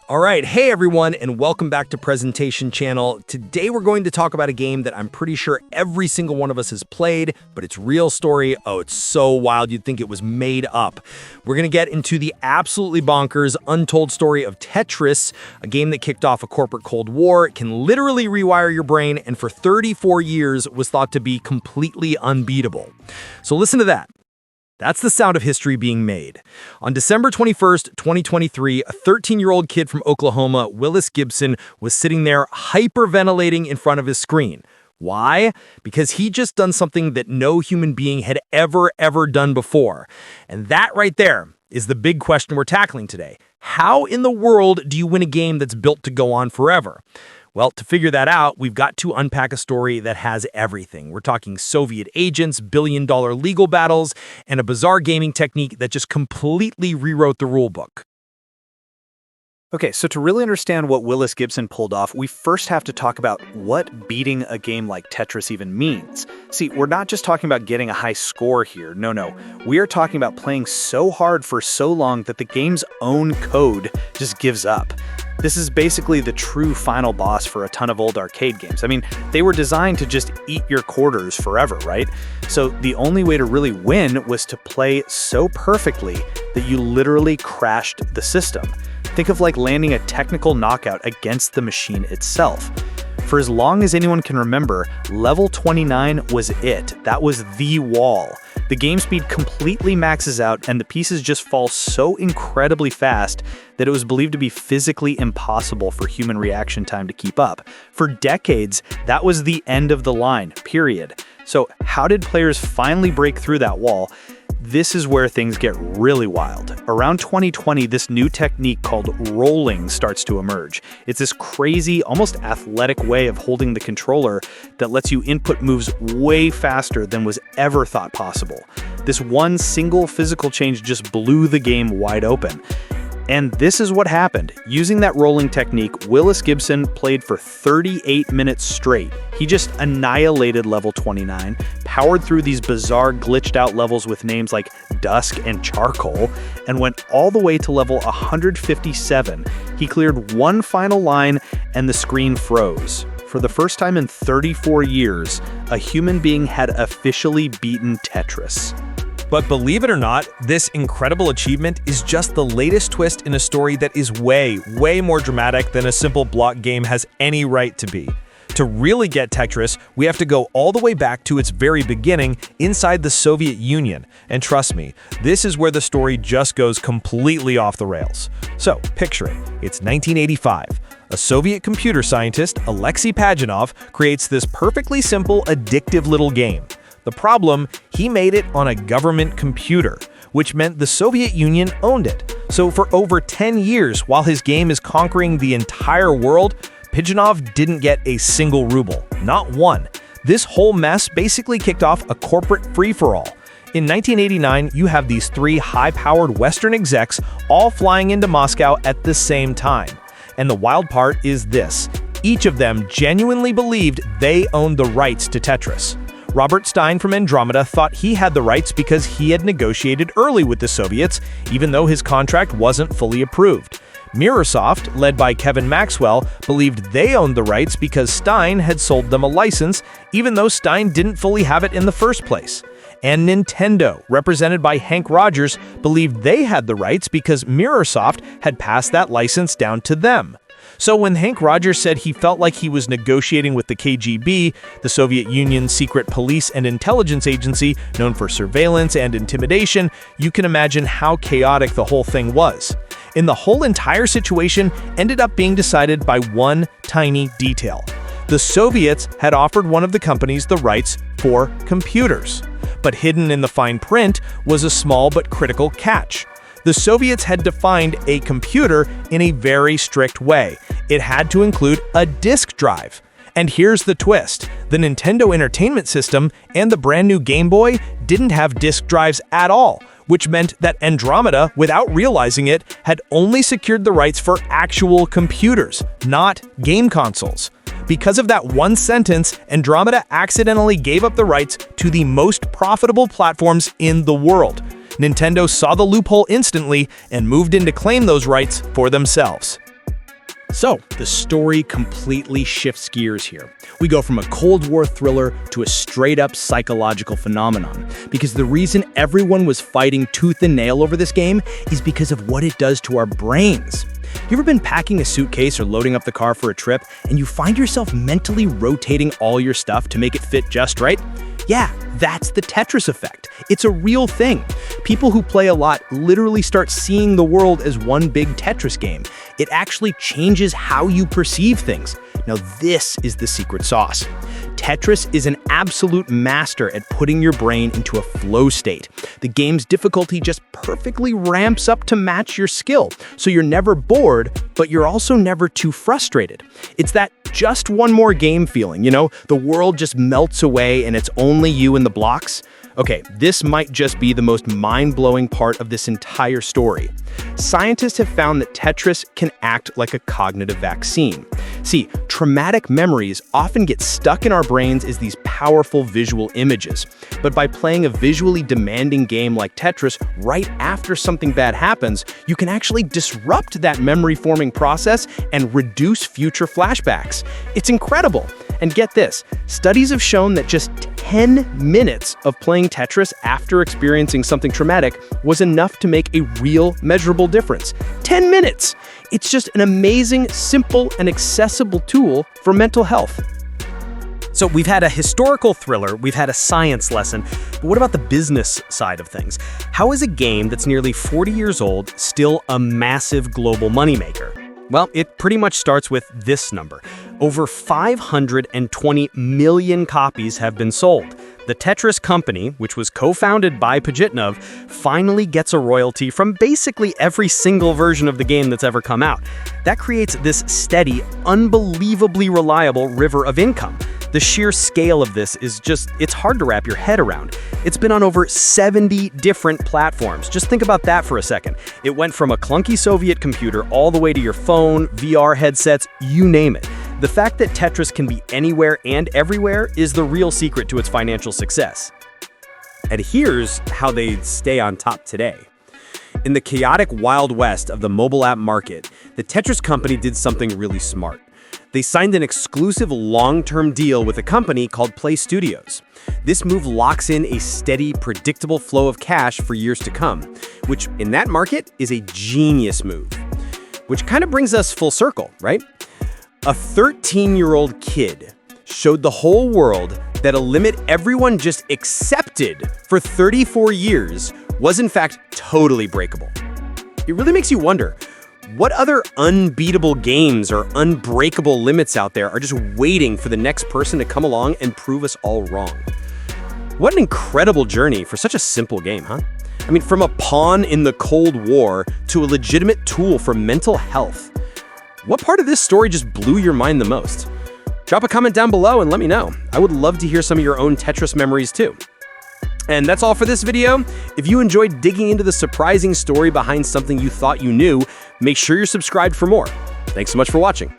All right, hey everyone, and welcome back to Presentation Channel. Today we're going to talk about a game that I'm pretty sure every single one of us has played, but its real story, it's so wild you'd think it was made up. We're going to get into the absolutely bonkers, untold story of Tetris, a game that kicked off a corporate Cold War, can literally rewire your brain, and for 34 years was thought to be completely unbeatable. So listen to that. That's the sound of history being made. On December 21st, 2023, a 13-year-old kid from Oklahoma, Willis Gibson, was sitting there hyperventilating in front of his screen. Why? Because he'd just done something that no human being had ever done before. And that right there is the big question we're tackling today. How in the world do you win a game that's built to go on forever? Well, to figure that out, we've got to unpack a story that has everything. We're talking Soviet agents, billion-dollar legal battles, and a bizarre gaming technique that just completely rewrote the rulebook. Okay, so to really understand what Willis Gibson pulled off, we first have to talk about what beating a game like Tetris even means. See, we're not just talking about getting a high score here. No. We are talking about playing so hard for so long that the game's own code just gives up. This is basically the true final boss for a ton of old arcade games. I mean, they were designed to just eat your quarters forever, right? So the only way to really win was to play so perfectly that you literally crashed the system. Think of like landing a technical knockout against the machine itself. For as long as anyone can remember, level 29 was it. That was the wall. The game speed completely maxes out and the pieces just fall so incredibly fast that it was believed to be physically impossible for human reaction time to keep up. For decades, that was the end of the line, period. So how did players finally break through that wall? This is where things get really wild. Around 2020, this new technique called rolling starts to emerge. It's this crazy, almost athletic way of holding the controller that lets you input moves way faster than was ever thought possible. This one single physical change just blew the game wide open. And this is what happened. Using that rolling technique, Willis Gibson played for 38 minutes straight. He just annihilated level 29, powered through these bizarre glitched out levels with names like Dusk and Charcoal, and went all the way to level 157. He cleared one final line and the screen froze. For the first time in 34 years, a human being had officially beaten Tetris. But believe it or not, this incredible achievement is just the latest twist in a story that is way more dramatic than a simple block game has any right to be. To really get Tetris, we have to go all the way back to its very beginning inside the Soviet Union. And trust me, this is where the story just goes completely off the rails. So, picture it. It's 1985. A Soviet computer scientist, Alexey Pajitnov, creates this perfectly simple, addictive little game. The problem, he made it on a government computer, which meant the Soviet Union owned it. So for over 10 years, while his game is conquering the entire world, Pajitnov didn't get a single ruble, not one. This whole mess basically kicked off a corporate free-for-all. In 1989, you have these three high-powered Western execs all flying into Moscow at the same time. And the wild part is this: each of them genuinely believed they owned the rights to Tetris. Robert Stein from Andromeda thought he had the rights because he had negotiated early with the Soviets, even though his contract wasn't fully approved. Mirrorsoft, led by Kevin Maxwell, believed they owned the rights because Stein had sold them a license, even though Stein didn't fully have it in the first place. And Nintendo, represented by Hank Rogers, believed they had the rights because Mirrorsoft had passed that license down to them. So when Hank Rogers said he felt like he was negotiating with the KGB, the Soviet Union's secret police and intelligence agency known for surveillance and intimidation, you can imagine how chaotic the whole thing was. And the whole entire situation ended up being decided by one tiny detail. The Soviets had offered one of the companies the rights for computers. But hidden in the fine print was a small but critical catch. The Soviets had defined a computer in a very strict way. It had to include a disk drive. And here's the twist. The Nintendo Entertainment System and the brand new Game Boy didn't have disk drives at all, which meant that Andromeda, without realizing it, had only secured the rights for actual computers, not game consoles. Because of that one sentence, Andromeda accidentally gave up the rights to the most profitable platforms in the world. Nintendo saw the loophole instantly and moved in to claim those rights for themselves. So, the story completely shifts gears here. We go from a Cold War thriller to a straight-up psychological phenomenon, because the reason everyone was fighting tooth and nail over this game is because of what it does to our brains. You ever been packing a suitcase or loading up the car for a trip, and you find yourself mentally rotating all your stuff to make it fit just right? Yeah, that's the Tetris effect. It's a real thing. People who play a lot literally start seeing the world as one big Tetris game. It actually changes how you perceive things. Now, this is the secret sauce. Tetris is an absolute master at putting your brain into a flow state. The game's difficulty just perfectly ramps up to match your skill, so you're never bored, but you're also never too frustrated. It's that just one more game feeling, the world just melts away and it's only you and the blocks. Okay, this might just be the most mind-blowing part of this entire story. Scientists have found that Tetris can act like a cognitive vaccine. See, traumatic memories often get stuck in our brains as these powerful visual images. But by playing a visually demanding game like Tetris right after something bad happens, you can actually disrupt that memory-forming process and reduce future flashbacks. It's incredible. And get this, studies have shown that just 10 minutes of playing Tetris after experiencing something traumatic was enough to make a real measurable difference. 10 minutes! It's just an amazing, simple, and accessible tool for mental health. So we've had a historical thriller, we've had a science lesson, but what about the business side of things? How is a game that's nearly 40 years old still a massive global moneymaker? Well, it pretty much starts with this number. Over 520 million copies have been sold. The Tetris company, which was co-founded by Pajitnov, finally gets a royalty from basically every single version of the game that's ever come out. That creates this steady, unbelievably reliable river of income. The sheer scale of this is it's hard to wrap your head around. It's been on over 70 different platforms. Just think about that for a second. It went from a clunky Soviet computer all the way to your phone, VR headsets, you name it. The fact that Tetris can be anywhere and everywhere is the real secret to its financial success. And here's how they stay on top today. In the chaotic Wild West of the mobile app market, the Tetris company did something really smart. They signed an exclusive long-term deal with a company called Play Studios. This move locks in a steady, predictable flow of cash for years to come, which in that market is a genius move. Which kind of brings us full circle, right? A 13-year-old kid showed the whole world that a limit everyone just accepted for 34 years was in fact totally breakable. It really makes you wonder, what other unbeatable games or unbreakable limits out there are just waiting for the next person to come along and prove us all wrong? What an incredible journey for such a simple game, huh? I mean, from a pawn in the Cold War to a legitimate tool for mental health. What part of this story just blew your mind the most? Drop a comment down below and let me know. I would love to hear some of your own Tetris memories too. And that's all for this video. If you enjoyed digging into the surprising story behind something you thought you knew, make sure you're subscribed for more. Thanks so much for watching.